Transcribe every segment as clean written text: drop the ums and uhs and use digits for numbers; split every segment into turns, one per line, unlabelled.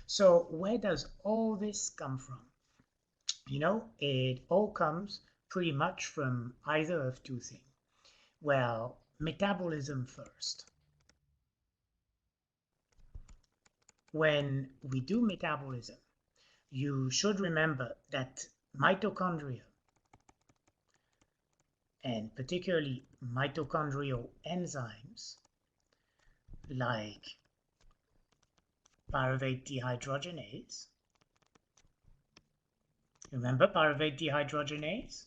So where does all this come from? You know, it all comes pretty much from either of two things. Well, metabolism first. When we do metabolism, you should remember that mitochondria, and particularly mitochondrial enzymes like pyruvate dehydrogenase. Remember pyruvate dehydrogenase?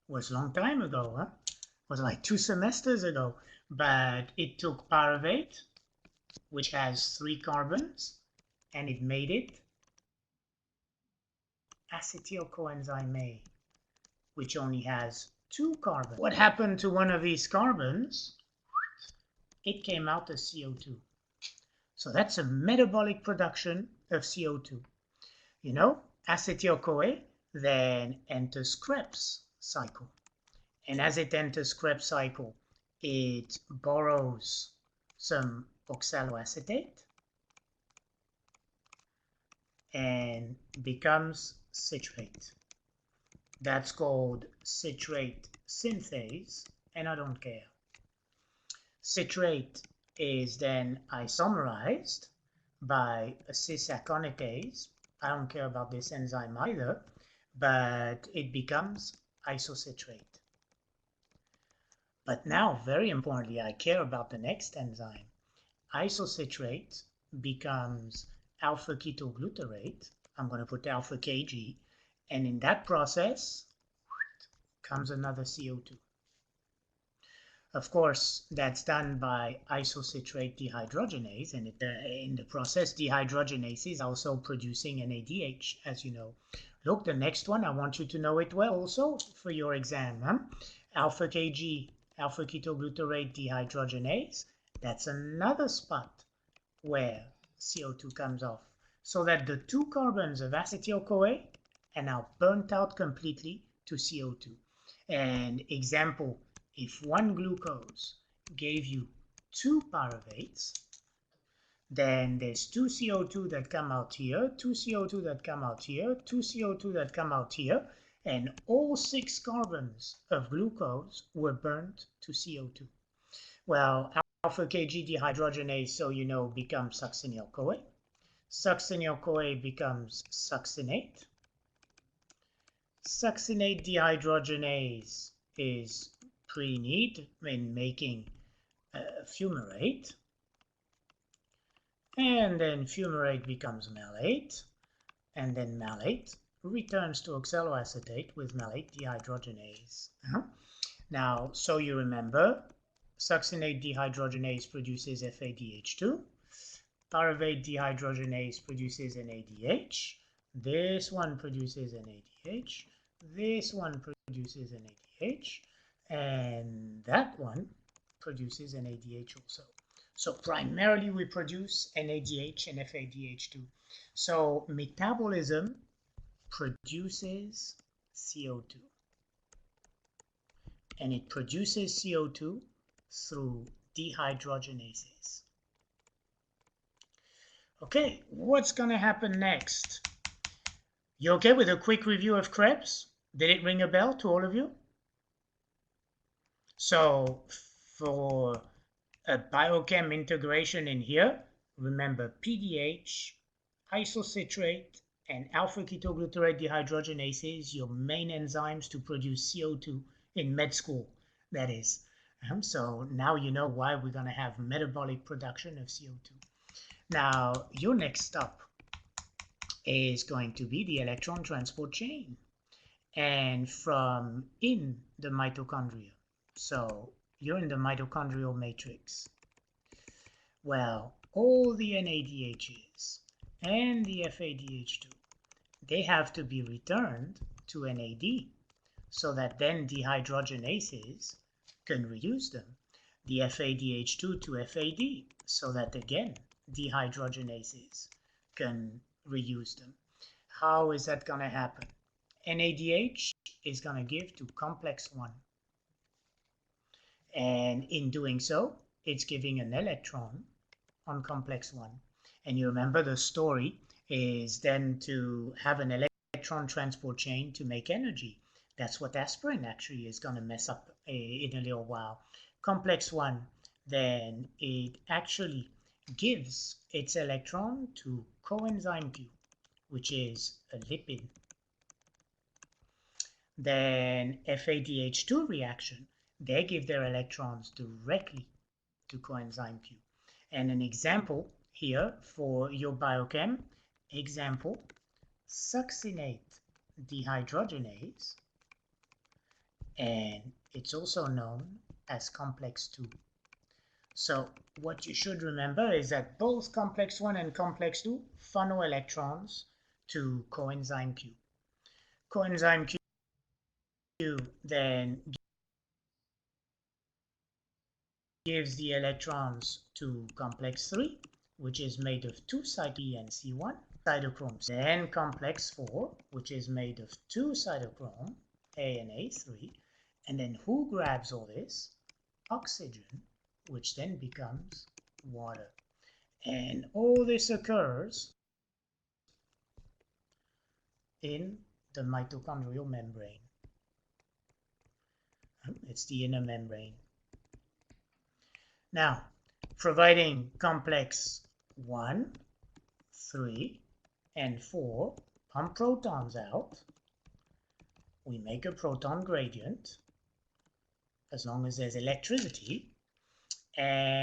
Was a long time ago, huh? Was like 2 semesters ago. But it took pyruvate, which has 3 carbons, and it made it acetyl coenzyme A, which only has 2 carbons. What happened to one of these carbons? It came out as CO2. So that's a metabolic production of CO2. You know, acetyl-CoA then enters Krebs cycle. And as it enters Krebs cycle, it borrows some oxaloacetate and becomes citrate. That's called citrate synthase, and I don't care. Citrate is then isomerized by a cis-aconitase. I don't care about this enzyme either, but it becomes isocitrate. But now, very importantly, I care about the next enzyme. Isocitrate becomes alpha ketoglutarate. I'm going to put alpha Kg, and in that process comes another CO2. Of course, that's done by isocitrate dehydrogenase, and in the process, dehydrogenase is also producing NADH, as you know. Look, the next one, I want you to know it well also for your exam. Huh? Alpha Kg, alpha ketoglutarate dehydrogenase, that's another spot where CO2 comes off. So that the 2 carbons of acetyl-CoA are now burnt out completely to CO2. And example, if one glucose gave you 2 pyruvates, then there's 2 CO2 that come out here, 2 CO2 that come out here, 2 CO2 that come out here, and all 6 carbons of glucose were burnt to CO2. Well, alpha Kg dehydrogenase, so you know, becomes succinyl-CoA. Succinyl-CoA becomes succinate. Succinate dehydrogenase is pretty neat in making fumarate, and then fumarate becomes malate, and then malate returns to oxaloacetate with malate dehydrogenase. Now, so you remember, succinate dehydrogenase produces FADH2, pyruvate dehydrogenase produces NADH, this one produces NADH, this one produces NADH, and that one produces NADH also. So primarily we produce NADH and FADH2. So metabolism produces CO2. And it produces CO2 through dehydrogenases. Okay, what's going to happen next? You okay with a quick review of Krebs? Did it ring a bell to all of you? So for a biochem integration in here, remember PDH, isocitrate, and alpha ketoglutarate dehydrogenases, your main enzymes to produce CO2 in med school, that is. So now you know why we're going to have metabolic production of CO2. Now, your next stop is going to be the electron transport chain, and from in the mitochondria. So you're in the mitochondrial matrix. Well, all the NADHs and the FADH2, they have to be returned to NAD so that then dehydrogenases can reuse them. The FADH2 to FAD so that again dehydrogenases can reuse them. How is that going to happen? NADH is going to give to complex 1. And in doing so, it's giving an electron on complex 1. And you remember the story, is then to have an electron transport chain to make energy. That's what aspirin actually is going to mess up in a little while. Complex 1, then it actually gives its electron to coenzyme Q, which is a lipid. Then FADH2 reaction, they give their electrons directly to coenzyme Q. And an example here for your biochem, example, succinate dehydrogenase, and it's also known as complex 2. So what you should remember is that both complex 1 and complex 2 funnel electrons to coenzyme Q. Coenzyme Q then gives the electrons to complex 3, which is made of 2 cytochrome and C1 cytochromes. Then complex 4, which is made of 2 cytochrome, A and A3. And then who grabs all this? Oxygen, which then becomes water. And all this occurs in the mitochondrial membrane. It's the inner membrane. Now, providing complex 1, 3, and 4 pump protons out, we make a proton gradient as long as there's electricity, and